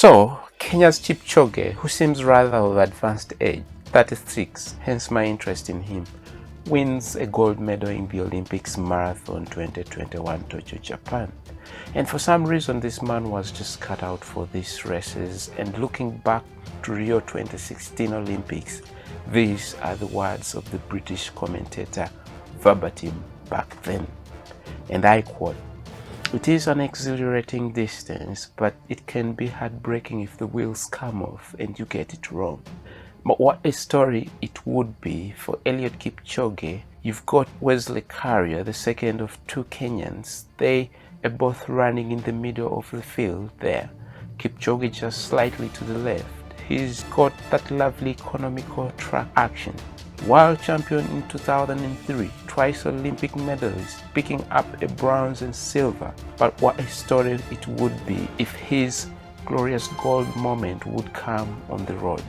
So, Kenya's Kipchoge, who seems rather of advanced age, 36, hence my interest in him, wins a gold medal in the Olympics Marathon 2021 Tokyo, Japan. And for some reason, this man was just cut out for these races. And looking back to Rio 2016 Olympics, these are the words of the British commentator verbatim back then. And I quote, "It is an exhilarating distance, but it can be heartbreaking if the wheels come off and you get it wrong." But what a story it would be for Eliud Kipchoge. You've got Wesley Carrier, the second of two Kenyans. They are both running in the middle of the field there. Kipchoge just slightly to the left. He's got that lovely economical track action. World champion in 2003, twice Olympic medalist, picking up a bronze and silver. But what a story it would be if his glorious gold moment would come on the road.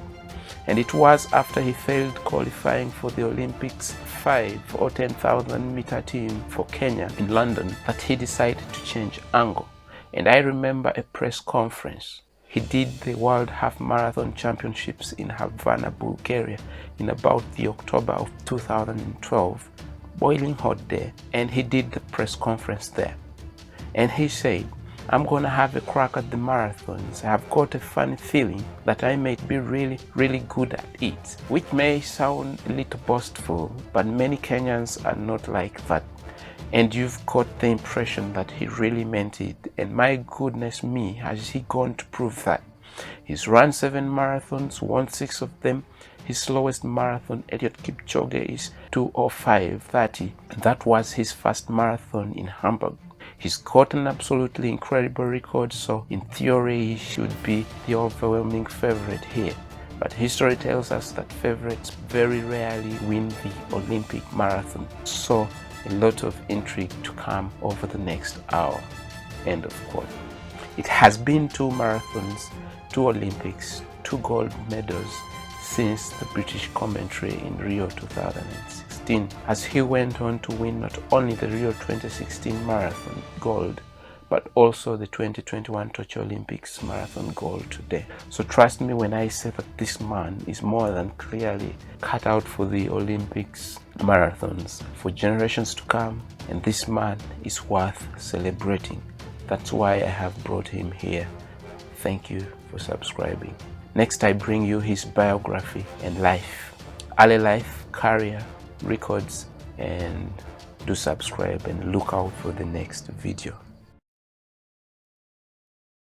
And it was after he failed qualifying for the Olympics 5 or 10,000 meter team for Kenya in London that he decided to change angle. And I remember a press conference. He did the World Half Marathon Championships in Havana, Bulgaria in about the October of 2012, boiling hot there, and he did the press conference there. And he said, "I'm gonna have a crack at the marathons. I've got a funny feeling that I might be really good at it," which may sound a little boastful, but many Kenyans are not like that. And you've got the impression that he really meant it. And my goodness me, has he gone to prove that. He's run 7 marathons, won 6 of them. His slowest marathon, Eliud Kipchoge, is 2:05:30. That was his first marathon in Hamburg. He's got an absolutely incredible record, so in theory he should be the overwhelming favorite here. But history tells us that favorites very rarely win the Olympic marathon. So a lot of intrigue to come over the next hour. End of quote. It has been 2 marathons, 2 Olympics, 2 gold medals since the British commentary in Rio 2016, as he went on to win not only the Rio 2016 marathon gold, but also the 2021 Tokyo Olympics marathon gold today. So trust me when I say that this man is more than clearly cut out for the Olympics marathons for generations to come, and this man is worth celebrating. That's why I have brought him here. Thank you for subscribing. Next I bring you his biography and life, early life, career, records, and do subscribe and look out for the next video.